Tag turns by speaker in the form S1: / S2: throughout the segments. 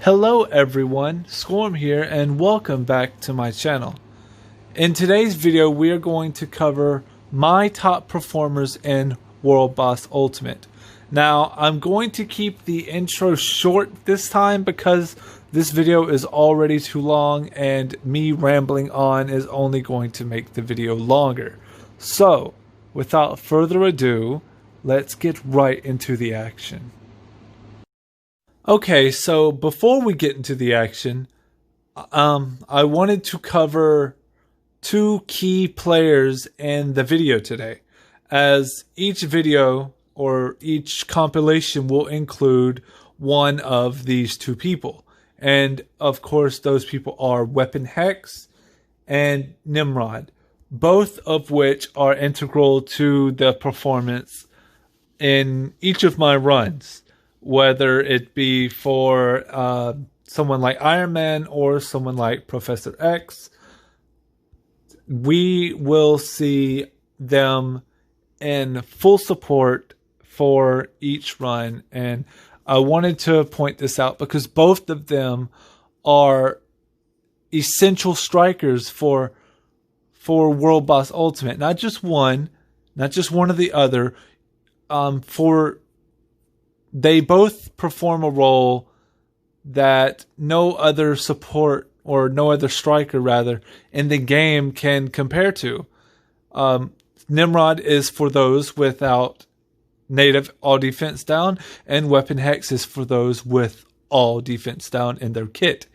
S1: Hello everyone, Scorm here and welcome back to my channel. In today's video we are going to cover my top performers in World Boss Ultimate. Now I'm going to keep the intro short this time because this video is already too long and me rambling on is only going to make the video longer. So without further ado, let's get right into the action. Okay, so before we get into the action, I wanted to cover two key players in the video today, as each video or each compilation will include one of these two people. And of course, those people are Weapon Hex and Nimrod, both of which are integral to the performance in each of my runs. Whether it be for someone like Iron Man or someone like Professor X, we will see them in full support for each run. And I wanted to point this out because both of them are essential strikers for World Boss Ultimate. Not just one or the other. They both perform a role that no other support or no other striker rather in the game can compare to. Nimrod is for those without native all defense down, and Weapon Hex is for those with all defense down in their kit.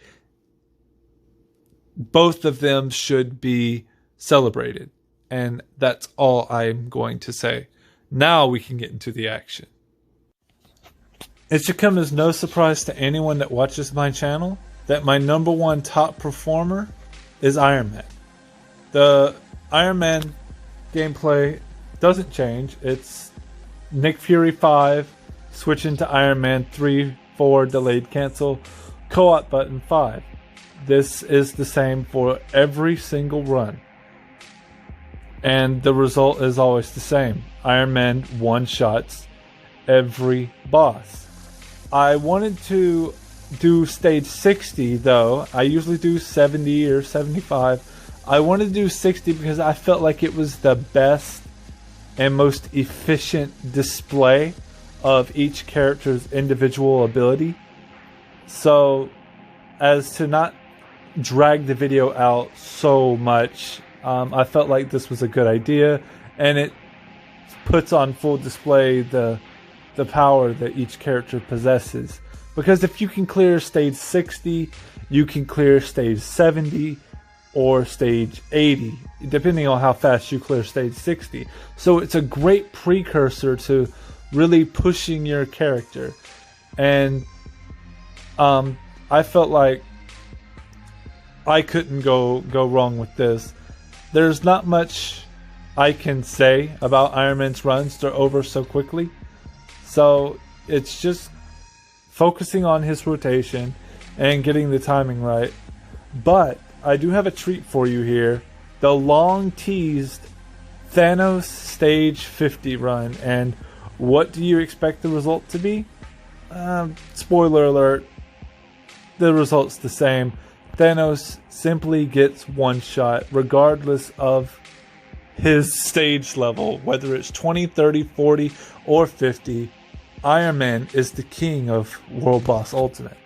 S1: Both of them should be celebrated, and that's all I'm going to say. Now we can get into the action. It should come as no surprise to anyone that watches my channel that my number one top performer is Iron Man. The Iron Man gameplay doesn't change. It's Nick Fury 5, switching to Iron Man 3, 4, delayed cancel, co-op button 5. This is the same for every single run. And the result is always the same. Iron Man one-shots every boss. I wanted to do stage 60 though. I usually do 70 or 75. I wanted to do 60 because I felt like it was the best and most efficient display of each character's individual ability. So as to not drag the video out so much, I felt like this was a good idea, and it puts on full display the power that each character possesses. Because if you can clear stage 60, you can clear stage 70 or stage 80, depending on how fast you clear stage 60. So it's a great precursor to really pushing your character. And I felt like I couldn't go wrong with this. There's not much I can say about Iron Man's runs. They're over so quickly. So it's just focusing on his rotation and getting the timing right. But I do have a treat for you here. The long teased Thanos stage 50 run. And what do you expect the result to be? Spoiler alert. The result's the same. Thanos simply gets one shot regardless of his stage level. Whether it's 20, 30, 40 or 50. Iron Man is the king of World Boss Ultimate.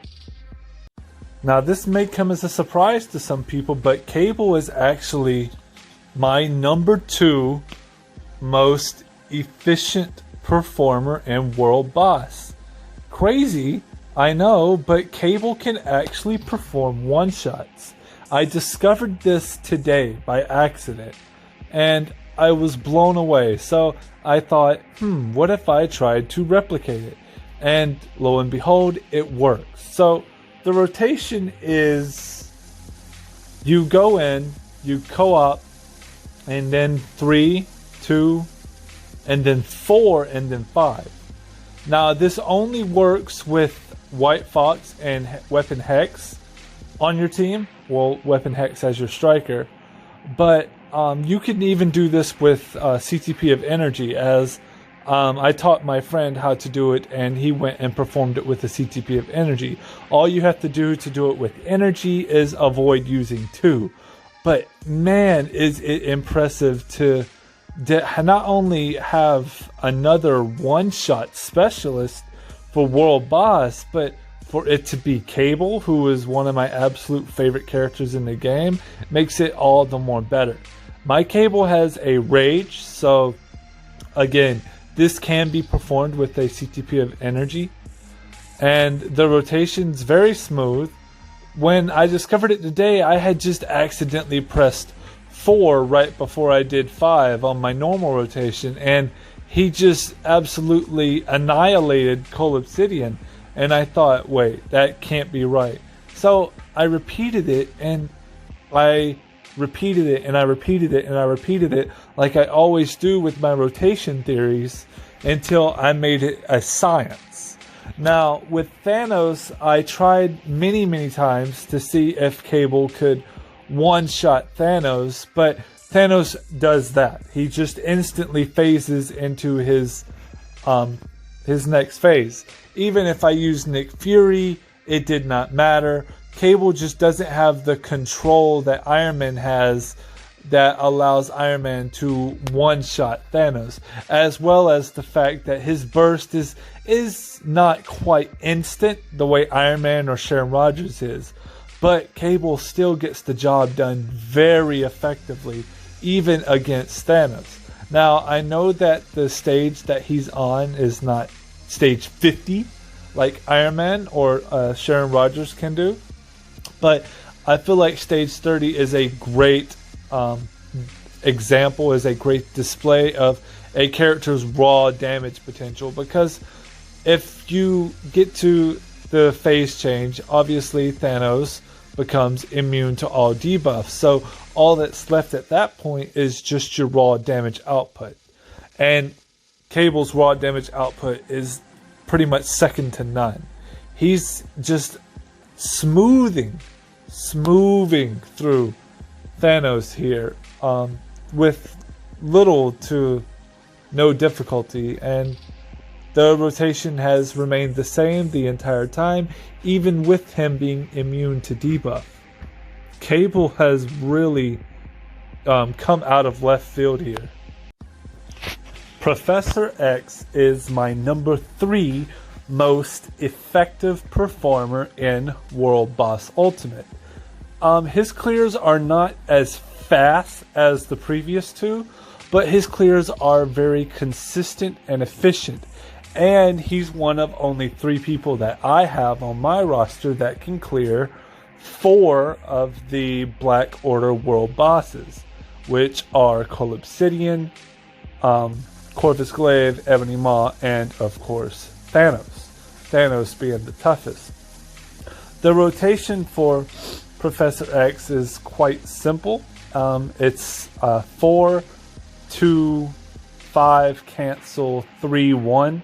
S1: Now this may come as a surprise to some people, but Cable is actually my number 2 most efficient performer in World Boss. Crazy, I know, but Cable can actually perform one-shots. I discovered this today by accident, and I was blown away. So I thought, what if I tried to replicate it? And lo and behold, it works. So the rotation is you go in, you co-op, and then 3, 2, and then 4, and then 5. Now this only works with White Fox and Weapon Hex on your team. Well, Weapon Hex as your striker. But you can even do this with CTP of Energy, as I taught my friend how to do it, and he went and performed it with a CTP of energy. All you have to do it with energy is avoid using 2. But man, is it impressive to not only have another one-shot specialist for World Boss, but for it to be Cable, who is one of my absolute favorite characters in the game, makes it all the more better. My Cable has a Rage, so again, this can be performed with a CTP of energy, and the rotation's very smooth. When I discovered it today, I had just accidentally pressed 4 right before I did 5 on my normal rotation, and he just absolutely annihilated Cole Obsidian, and I thought, wait, that can't be right. So I repeated it, and I repeated it, and I repeated it, and I repeated it, like I always do with my rotation theories, until I made it a science. Now, with Thanos, I tried many times to see if Cable could one-shot Thanos, but Thanos does that. He just instantly phases into his next phase. Even if I used Nick Fury, it did not matter. Cable just doesn't have the control that Iron Man has that allows Iron Man to one-shot Thanos, as well as the fact that his burst is not quite instant the way Iron Man or Sharon Rogers is, but Cable still gets the job done very effectively, even against Thanos. Now, I know that the stage that he's on is not stage 50, like Iron Man or Sharon Rogers can do, but I feel like stage 30 is a great example, is a great display of a character's raw damage potential, because if you get to the phase change, obviously Thanos becomes immune to all debuffs, so all that's left at that point is just your raw damage output, and Cable's raw damage output is pretty much second to none. He's just smoothing through Thanos here with little to no difficulty, and the rotation has remained the same the entire time, even with him being immune to debuff. Cable has really come out of left field here. Professor X is my number 3 most effective performer in World Boss Ultimate. His clears are not as fast as the previous 2, but his clears are very consistent and efficient, and he's one of only 3 people that I have on my roster that can clear 4 of the Black Order World Bosses, which are Cole Obsidian, Corvus Glaive, Ebony Maw, and of course Thanos. Thanos being the toughest. The rotation for Professor X is quite simple. It's 4, 2, 5, cancel, 3, 1.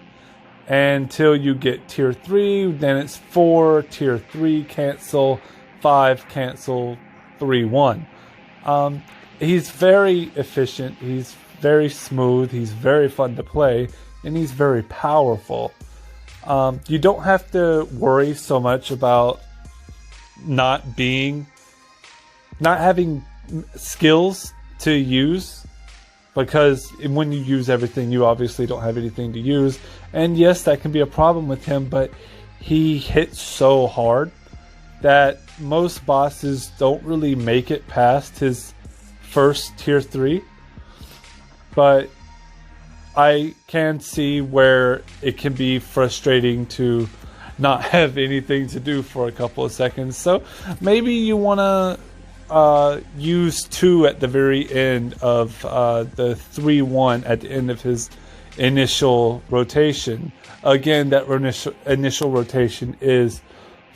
S1: Until you get tier 3, then it's 4, tier 3, cancel, 5, cancel, 3, 1. He's very efficient, he's very smooth, he's very fun to play, and he's very powerful. You don't have to worry so much about not having skills to use, because when you use everything, you obviously don't have anything to use. And yes, that can be a problem with him, but he hits so hard that most bosses don't really make it past his first tier 3. But I can see where it can be frustrating to not have anything to do for a couple of seconds. So maybe you want to use 2 at the very end of the 3-1 at the end of his initial rotation. Again, that initial rotation is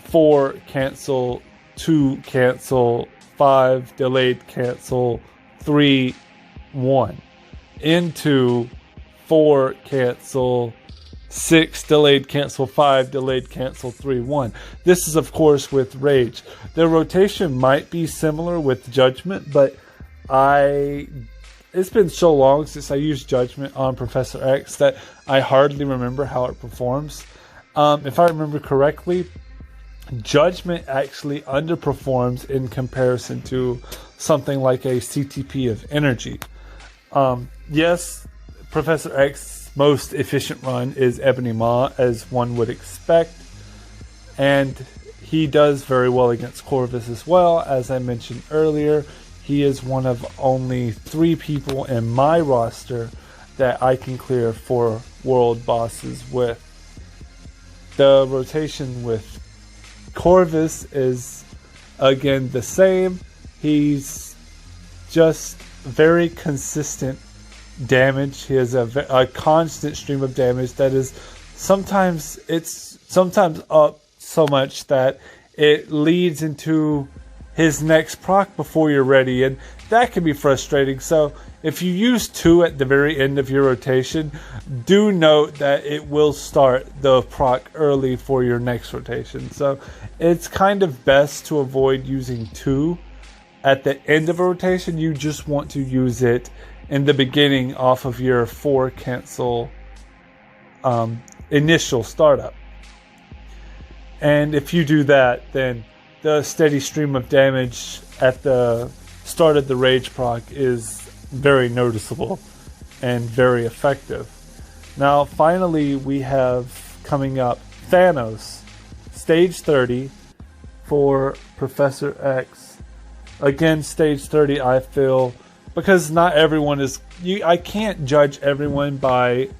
S1: 4, cancel, 2, cancel, 5, delayed, cancel, 3, 1. Into 4, cancel, 6, delayed, cancel, 5, delayed, cancel, 3, 1. This is, of course, with Rage. The rotation might be similar with Judgment, but I it's been so long since I used Judgment on Professor X that I hardly remember how it performs. If I remember correctly, Judgment actually underperforms in comparison to something like a CTP of energy. Yes, Professor X's most efficient run is Ebony Maw, as one would expect. And he does very well against Corvus as well. As I mentioned earlier, he is one of only 3 people in my roster that I can clear 4 world bosses with. The rotation with Corvus is again the same. He's just very consistent damage. He has a constant stream of damage that is sometimes up so much that it leads into his next proc before you're ready, and that can be frustrating. So if you use 2 at the very end of your rotation, do note that it will start the proc early for your next rotation. So it's kind of best to avoid using 2 at the end of a rotation. You just want to use it in the beginning off of your 4 cancel initial startup. And if you do that, then the steady stream of damage at the start of the rage proc is very noticeable and very effective. Now, finally, we have coming up Thanos, stage 30 for Professor X. Again, stage 30, I feel, because not everyone is... I can't judge everyone by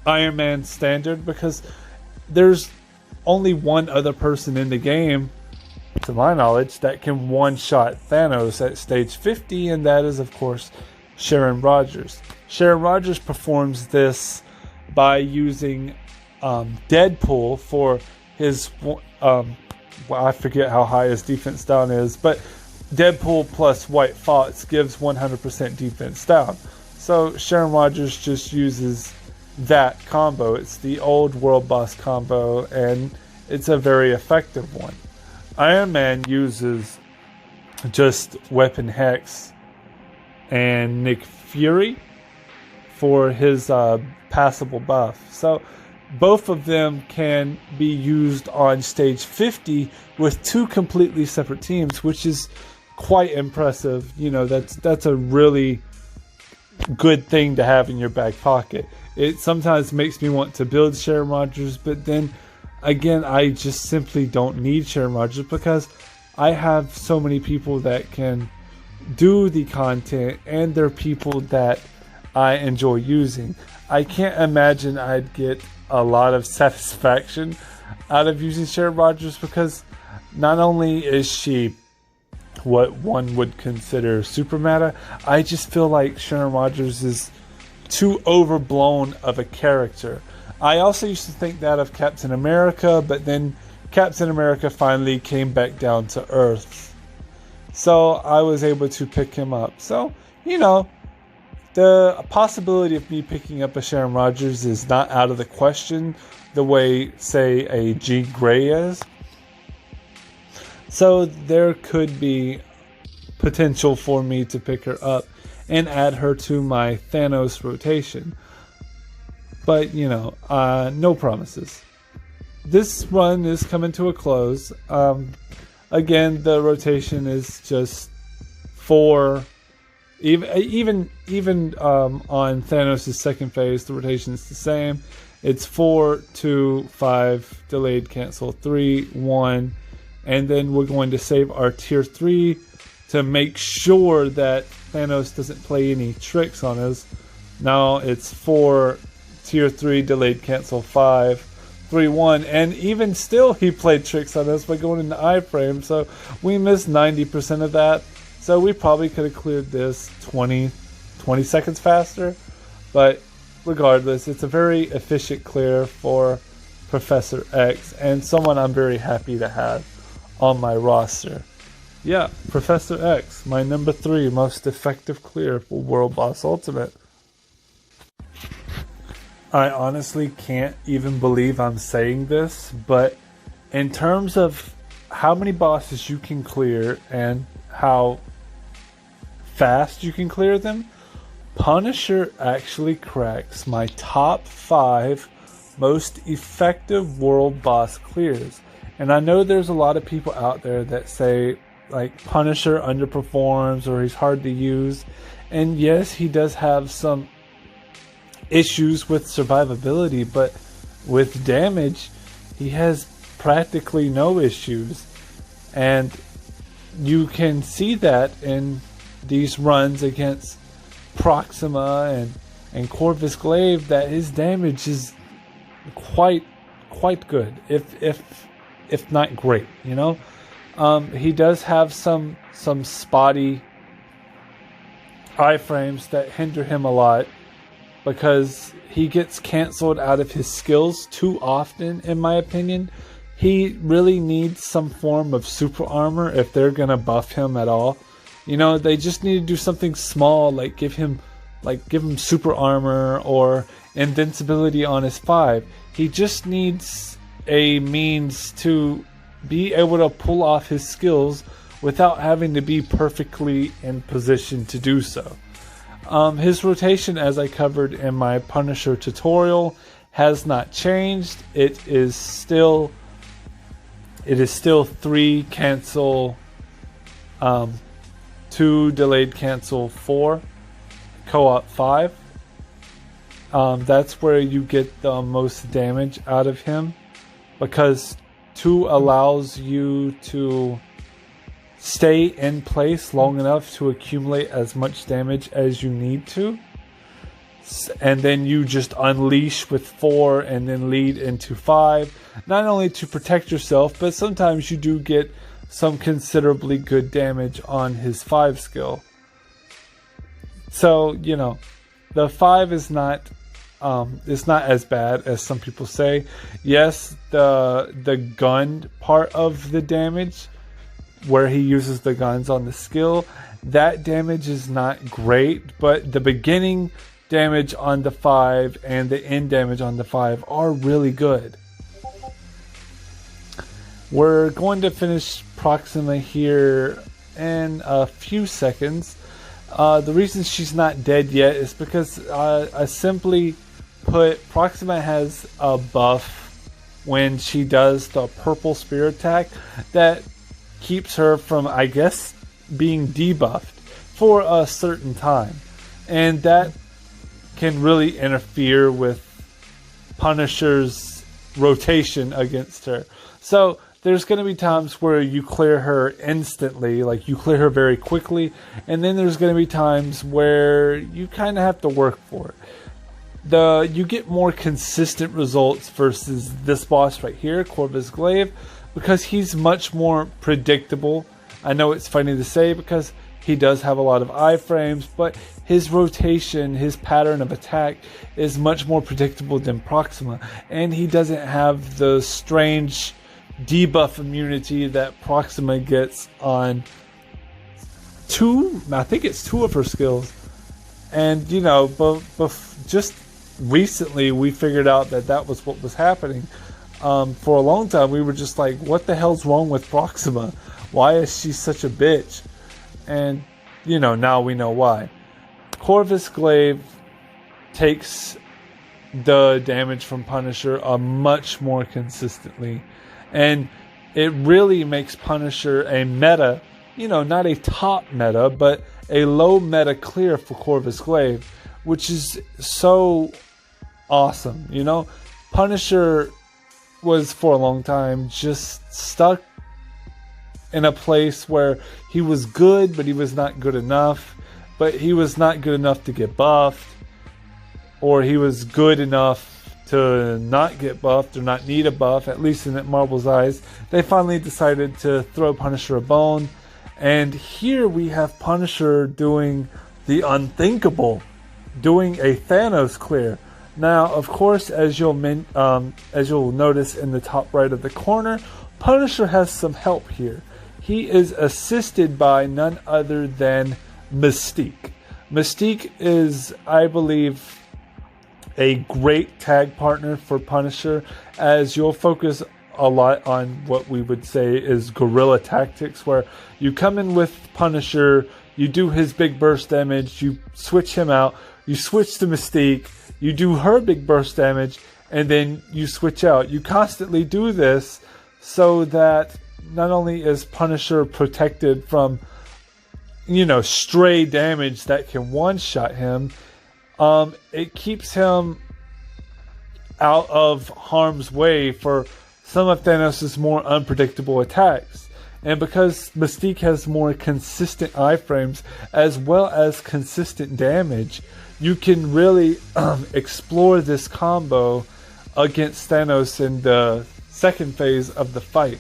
S1: Iron Man standard, because there's only one other person in the game, to my knowledge, that can one-shot Thanos at stage 50, and that is, of course, Sharon Rogers. Sharon Rogers performs this by using Deadpool for his... I forget how high his defense down is, but Deadpool plus White Fox gives 100% defense down. So Sharon Rogers just uses that combo. It's the old world boss combo, and it's a very effective one. Iron Man uses just Weapon Hex and Nick Fury for his passable buff. So both of them can be used on stage 50 with 2 completely separate teams, which is quite impressive. You know, that's a really good thing to have in your back pocket. It sometimes makes me want to build Sharon Rogers, but then again, I just simply don't need Sharon Rogers because I have so many people that can do the content, and they're people that I enjoy using. I can't imagine I'd get a lot of satisfaction out of using Sharon Rogers, because not only is she what one would consider super meta, I just feel like Sharon Rogers is too overblown of a character. I also used to think that of Captain America, but then Captain America finally came back down to Earth, so I was able to pick him up. So, you know, the possibility of me picking up a Sharon Rogers is not out of the question the way, say, a Jean Grey is. So there could be potential for me to pick her up and add her to my Thanos rotation. But, you know, no promises. This run is coming to a close. Again, the rotation is just 4. Even on Thanos' second phase, the rotation is the same. It's 4, 2, 5, delayed, cancel, 3, 1. And then we're going to save our tier 3 to make sure that Thanos doesn't play any tricks on us. Now it's 4, tier 3, delayed, cancel, 5, 3, 1. And even still, he played tricks on us by going into iframe. So we missed 90% of that. So we probably could have cleared this 20 seconds faster. But regardless, it's a very efficient clear for Professor X, and someone I'm very happy to have on my roster. Yeah, Professor X, my number 3 most effective clear for World Boss Ultimate. I honestly can't even believe I'm saying this, but in terms of how many bosses you can clear and how fast you can clear them, Punisher actually cracks my top 5 most effective world boss clears. And I know there's a lot of people out there that say, like, Punisher underperforms or he's hard to use. And yes, he does have some issues with survivability, but with damage, he has practically no issues. And you can see that in these runs against Proxima and Corvus Glaive, that his damage is quite good, if not great, you know. He does have some spotty iframes that hinder him a lot because he gets canceled out of his skills too often, in my opinion. He really needs some form of super armor if they're gonna buff him at all. You know, they just need to do something small, like give him super armor or invincibility on his 5. He just needs a means to be able to pull off his skills without having to be perfectly in position to do so. His rotation, as I covered in my Punisher tutorial, has not changed. It is still 3 cancel, 2 delayed cancel, 4 co-op 5. That's where you get the most damage out of him, because 2 allows you to stay in place long enough to accumulate as much damage as you need to, and then you just unleash with 4 and then lead into 5, not only to protect yourself, but sometimes you do get some considerably good damage on his 5 skill. So, you know, the 5 is not as bad as some people say. Yes, the gun part of the damage, where he uses the guns on the skill, that damage is not great, but the beginning damage on the 5 and the end damage on the 5 are really good. We're going to finish Proxima here in a few seconds. The reason she's not dead yet is because I simply put, Proxima has a buff when she does the purple spear attack that keeps her from, I guess, being debuffed for a certain time. And that can really interfere with Punisher's rotation against her. So there's going to be times where you clear her instantly, like you clear her very quickly, and then there's going to be times where you kind of have to work for it. You get more consistent results versus this boss right here, Corvus Glaive, because he's much more predictable. I know it's funny to say because he does have a lot of iframes, but his rotation, his pattern of attack is much more predictable than Proxima, and he doesn't have the strange debuff immunity that Proxima gets on 2, I think it's 2 of her skills. And, you know, just recently we figured out that was what was happening. For a long time we were just like, what the hell's wrong with Proxima? Why is she such a bitch? And, you know, now we know why. Corvus Glaive takes the damage from Punisher much more consistently. And it really makes Punisher a meta, you know, not a top meta, but a low meta clear for Corvus Glaive, which is so awesome. You know, Punisher was for a long time just stuck in a place where he was good, but he was not good enough. But he was not good enough to get buffed, or he was good enough to not get buffed or not need a buff, at least in Marvel's eyes. They finally decided to throw Punisher a bone, and here we have Punisher doing the unthinkable, doing a Thanos clear. Now, of course, as you'll notice in the top right of the corner, Punisher has some help here. He is assisted by none other than Mystique. Mystique is, I believe, a great tag partner for Punisher, as you'll focus a lot on what we would say is guerrilla tactics, where you come in with Punisher, you do his big burst damage, you switch him out, you switch to Mystique, you do her big burst damage, and then you switch out. You constantly do this so that not only is Punisher protected from, stray damage that can one-shot him, it keeps him out of harm's way for some of Thanos' more unpredictable attacks. And because Mystique has more consistent iframes as well as consistent damage, you can really explore this combo against Thanos in the second phase of the fight.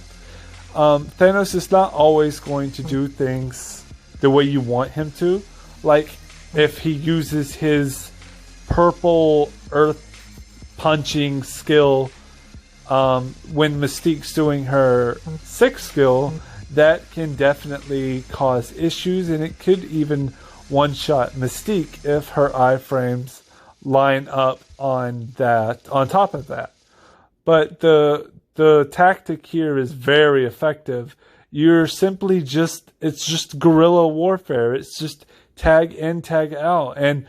S1: Thanos is not always going to do things the way you want him to. Like if he uses his purple earth punching skill when Mystique's doing her 6th skill, that can definitely cause issues, and it could even one-shot Mystique if her iframes line up on top of that. But the tactic here is very effective. You're simply it's just guerrilla warfare. It's just tag in, tag out. And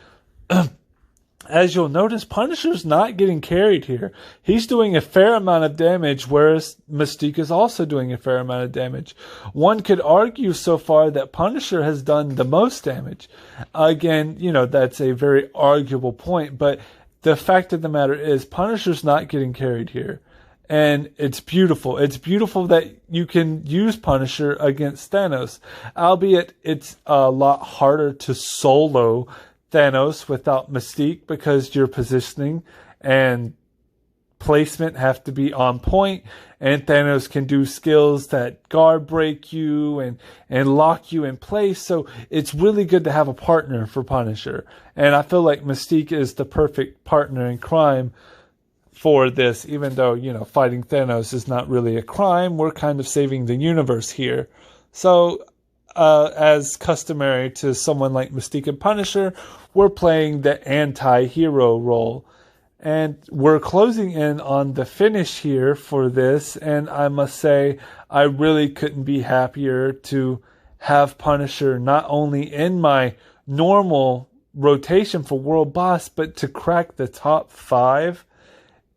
S1: as you'll notice, Punisher's not getting carried here. He's doing a fair amount of damage, whereas Mystique is also doing a fair amount of damage. One could argue so far that Punisher has done the most damage. Again, that's a very arguable point, but the fact of the matter is Punisher's not getting carried here. And it's beautiful. It's beautiful that you can use Punisher against Thanos, albeit it's a lot harder to solo Thanos without Mystique, because your positioning and placement have to be on point, and Thanos can do skills that guard break you and lock you in place. So it's really good to have a partner for Punisher, and I feel like Mystique is the perfect partner in crime for this. Even though fighting Thanos is not really a crime, we're kind of saving the universe here. So as customary to someone like Mystique and Punisher, we're playing the anti-hero role. And we're closing in on the finish here for this, and I must say, I really couldn't be happier to have Punisher not only in my normal rotation for World Boss, but to crack the top 5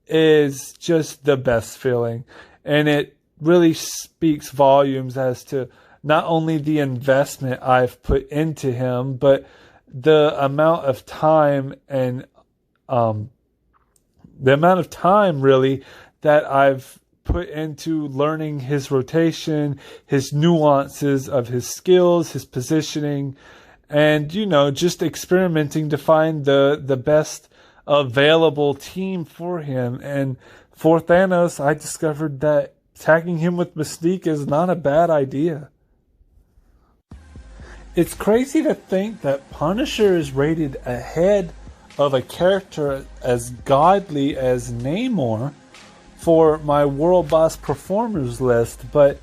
S1: is just the best feeling. And it really speaks volumes as to not only the investment I've put into him, but the amount of time and really that I've put into learning his rotation, his nuances of his skills, his positioning, and just experimenting to find the best available team for him. And for Thanos, I discovered that tagging him with Mystique is not a bad idea. It's crazy to think that Punisher is rated ahead of a character as godly as Namor for my World Boss Performers list, but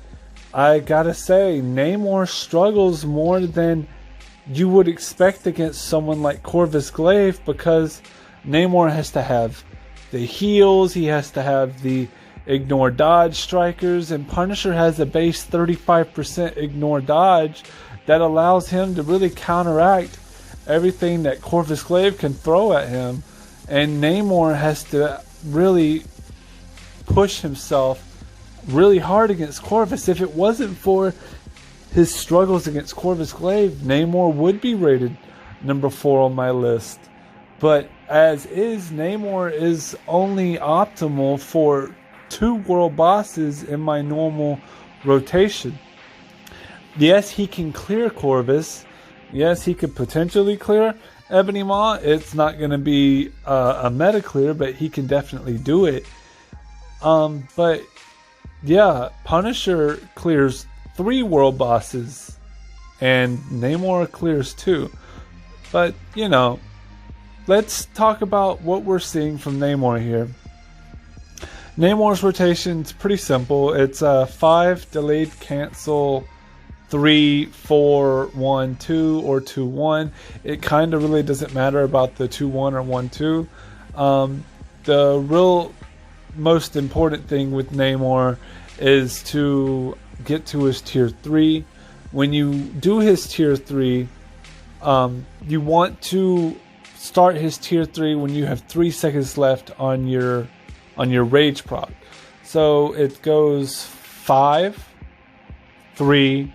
S1: I gotta say, Namor struggles more than you would expect against someone like Corvus Glaive, because Namor has to have the heals, he has to have the ignore dodge strikers, and Punisher has a base 35% ignore dodge that allows him to really counteract everything that Corvus Glaive can throw at him. And Namor has to really push himself really hard against Corvus. If it wasn't for his struggles against Corvus Glaive, Namor would be rated number 4 on my list. But as is, Namor is only optimal for 2 world bosses in my normal rotation. Yes, he can clear Corvus. Yes, he could potentially clear Ebony Maw. It's not going to be a meta clear, but he can definitely do it. But yeah, Punisher clears 3 world bosses, and Namor clears 2. But let's talk about what we're seeing from Namor here. Namor's rotation is pretty simple. It's 5 delayed cancel, 3, 4, 1, 2, or 2, 1. It kind of really doesn't matter about the 2, 1 or 1, 2. The real most important thing with Namor is to get to his tier 3. When you do his tier 3, you want to start his tier 3 when you have 3 seconds left on your rage proc. So it goes 5, 3,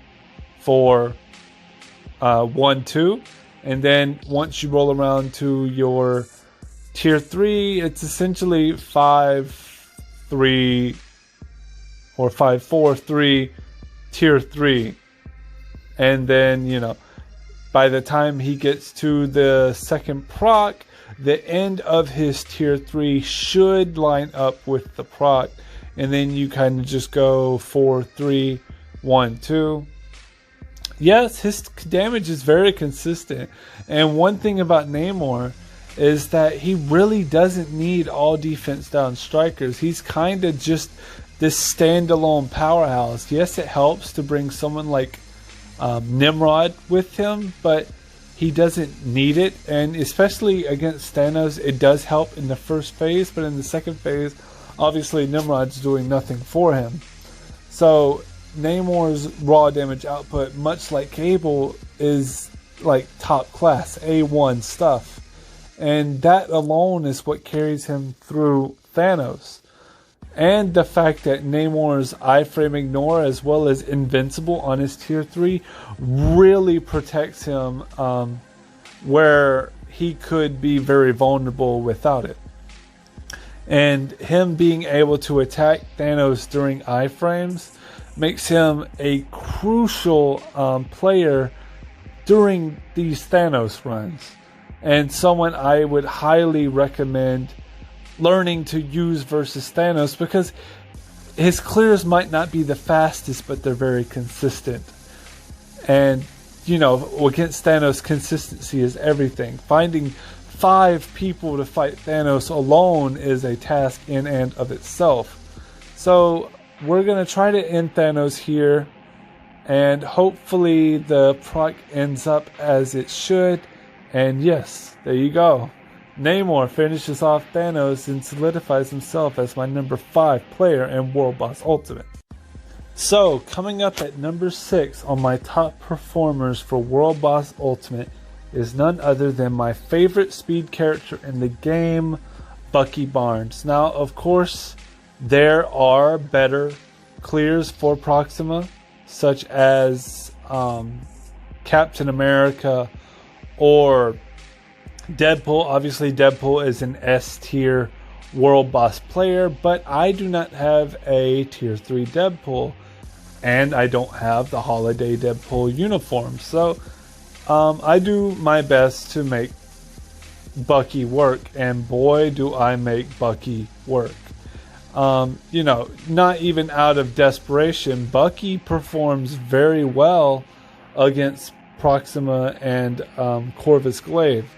S1: 4, 1, 2, and then once you roll around to your tier 3, it's essentially 5, 3, or 5, 4, 3, tier 3. And then, you know, by the time he gets to the second proc, the end of his tier 3 should line up with the proc. And then you kind of just go 4, 3, 1, 2. Yes, his damage is very consistent. And one thing about Namor is that he really doesn't need all defense down strikers. He's kind of just this standalone powerhouse. Yes, it helps to bring someone like Nimrod with him, but he doesn't need it. And especially against Thanos, it does help in the first phase, but in the second phase, obviously Nimrod's doing nothing for him. So Namor's raw damage output, much like Cable, is like top class A1 stuff, and that alone is what carries him through Thanos. And the fact that Namor's iframe ignore as well as invincible on his tier 3 really protects him where he could be very vulnerable without it. And him being able to attack Thanos during iframes makes him a crucial player during these Thanos runs, and someone I would highly recommend learning to use versus Thanos, because his clears might not be the fastest, but they're very consistent. And you know, against Thanos, consistency is everything. Finding 5 people to fight Thanos alone is a task in and of itself. So we're going to try to end Thanos here, and hopefully the proc ends up as it should. And yes, there you go. Namor finishes off Thanos and solidifies himself as my number 5 player in World Boss Ultimate. So, coming up at number 6 on my top performers for World Boss Ultimate is none other than my favorite speed character in the game, Bucky Barnes. Now, of course, there are better clears for Proxima, such as Captain America or Deadpool. Obviously, Deadpool is an S tier World Boss player, but I do not have a tier 3 Deadpool, and I don't have the holiday Deadpool uniform. So I do my best to make Bucky work, and boy do I make Bucky work. You know, not even out of desperation, Bucky performs very well against Proxima and Corvus Glaive,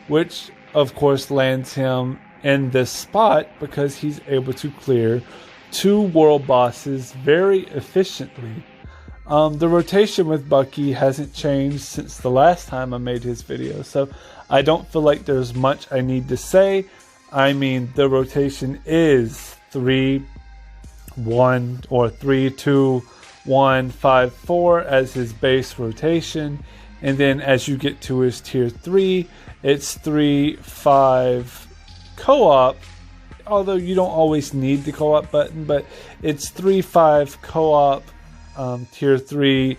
S1: which of course lands him in this spot because he's able to clear 2 world bosses very efficiently. The rotation with Bucky hasn't changed since the last time I made his video, so I don't feel like there's much I need to say. I mean, the rotation is 3, 1, or 3, 2, 1, 5, 4 as his base rotation, and then as you get to his tier 3, it's 3, 5 co-op, although you don't always need the co-op button, but it's 3, 5 co-op, tier 3,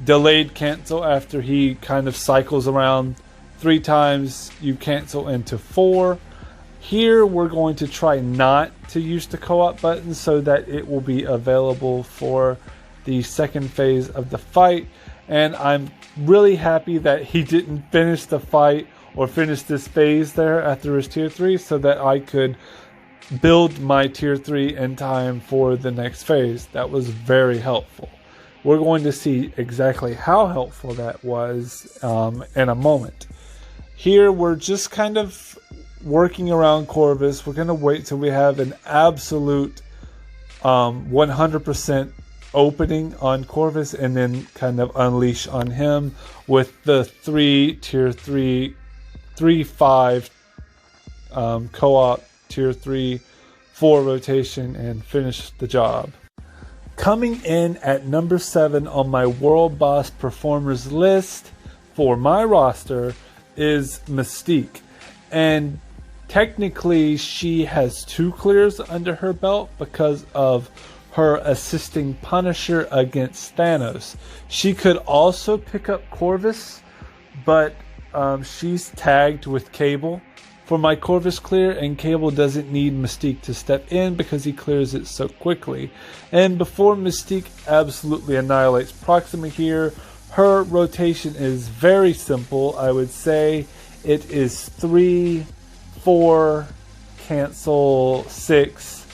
S1: delayed cancel after he kind of cycles around 3 times, you cancel into 4. Here we're going to try not to use the co-op button so that it will be available for the second phase of the fight, and I'm really happy that he didn't finish the fight or finish this phase there after his tier 3 so that I could build my tier 3 in time for the next phase. That was very helpful. We're going to see exactly how helpful that was in a moment. Here we're just kind of working around Corvus. We're going to wait till we have an absolute 100% opening on Corvus and then kind of unleash on him with the 3 tier 3, 3, 5 co-op, tier 3, 4 rotation and finish the job. Coming in at number 7 on my World Boss Performers list for my roster is Mystique. And technically she has 2 clears under her belt because of her assisting Punisher against Thanos. She could also pick up Corvus, but she's tagged with Cable for my Corvus clear, and Cable doesn't need Mystique to step in because he clears it so quickly. And before Mystique absolutely annihilates Proxima here, her rotation is very simple. I would say it is 3, 4, cancel 6,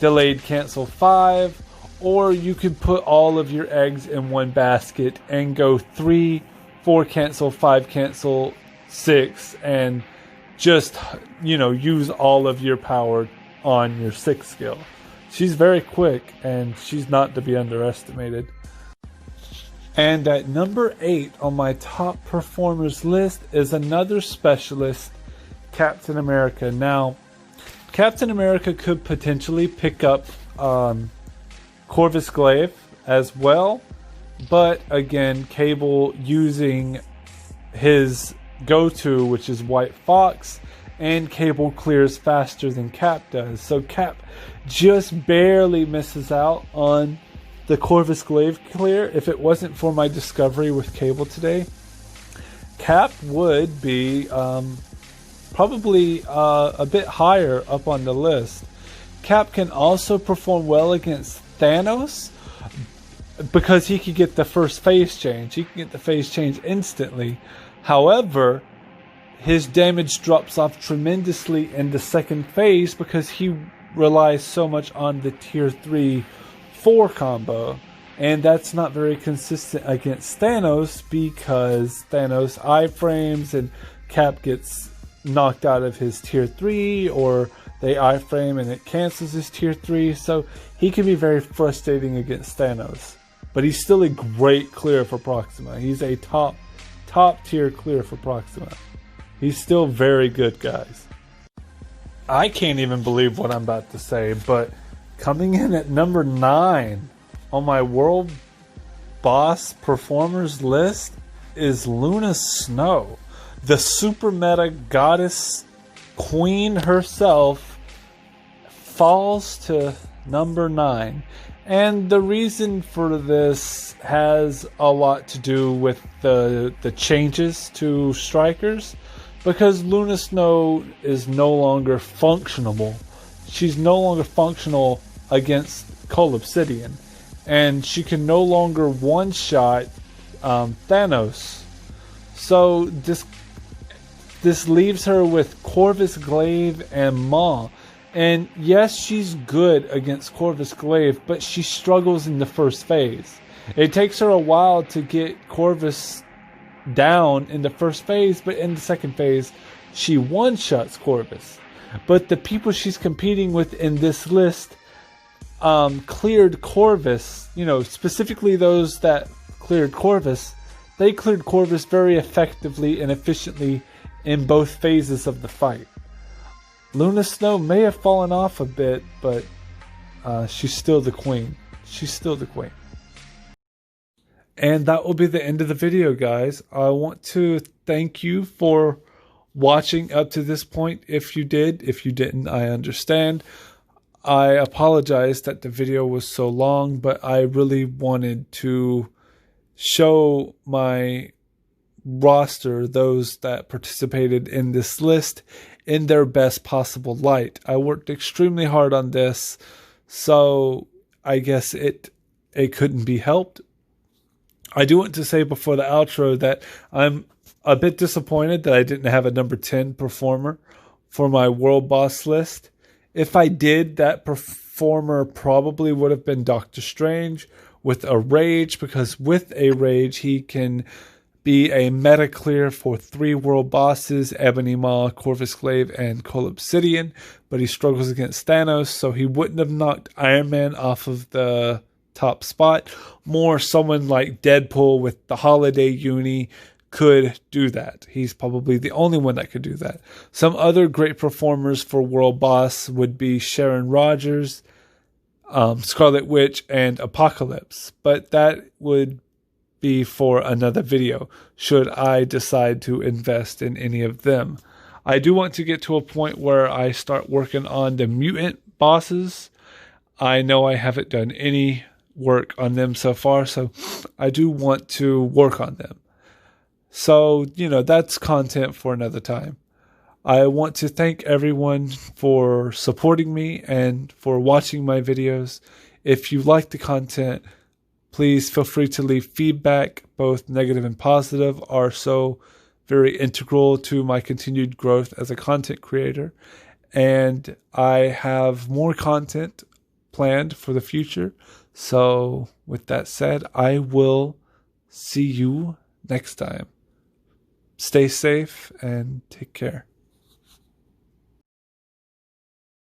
S1: delayed cancel 5, or you could put all of your eggs in one basket and go 3, 4 cancel, 5 cancel, 6, and just, use all of your power on your 6 skill. She's very quick, and she's not to be underestimated. And at number 8 on my top performers list is another specialist, Captain America. Now, Captain America could potentially pick up Corvus Glaive as well, but again, Cable using his go-to, which is White Fox, and Cable clears faster than Cap does. So Cap just barely misses out on the Corvus Glaive clear. If it wasn't for my discovery with Cable today, Cap would be probably a bit higher up on the list. Cap can also perform well against Thanos because he could get the first phase change. He can get the phase change instantly. However, his damage drops off tremendously in the second phase because he relies so much on the tier 3-4 combo. And that's not very consistent against Thanos because Thanos iframes and Cap gets knocked out of his tier 3, or they iframe and it cancels his tier 3. So he can be very frustrating against Thanos. But he's still a great clear for Proxima. He's a top tier clear for Proxima. He's still very good, guys. I can't even believe what I'm about to say, but coming in at number 9 on my World Boss Performers list is Luna Snow. The super meta goddess queen herself falls to number 9. And the reason for this has a lot to do with the changes to strikers, because Luna Snow is no longer functional. She's no longer functional against Cole Obsidian, and she can no longer one-shot Thanos. So this leaves her with Corvus Glaive and Maw. And yes, she's good against Corvus Glaive, but she struggles in the first phase. It takes her a while to get Corvus down in the first phase, but in the second phase, she one-shots Corvus. But the people she's competing with in this list cleared Corvus, specifically those that cleared Corvus. They cleared Corvus very effectively and efficiently in both phases of the fight. Luna Snow may have fallen off a bit, but she's still the queen. She's still the queen. And that will be the end of the video, guys. I want to thank you for watching up to this point. If you did, if you didn't, I understand. I apologize that the video was so long, but I really wanted to show my roster, those that participated in this list, in their best possible light. I worked extremely hard on this, so I guess it couldn't be helped. I do want to say before the outro that I'm a bit disappointed that I didn't have a number 10 performer for my World Boss list. If I did, that performer probably would have been Doctor Strange with a Rage, because with a Rage he can be a meta clear for 3 world bosses, Ebony Maw, Corvus Glaive, and Cole Obsidian, but he struggles against Thanos, so he wouldn't have knocked Iron Man off of the top spot. More someone like Deadpool with the Holiday Uni could do that. He's probably the only one that could do that. Some other great performers for World Boss would be Sharon Rogers, Scarlet Witch, and Apocalypse. But that would be for another video, should I decide to invest in any of them. I do want to get to a point where I start working on the mutant bosses. I know I haven't done any work on them so far, so I do want to work on them. So, that's content for another time. I want to thank everyone for supporting me and for watching my videos. If you like the content, please feel free to leave feedback. Both negative and positive are so very integral to my continued growth as a content creator. And I have more content planned for the future. So with that said, I will see you next time. Stay safe and take care.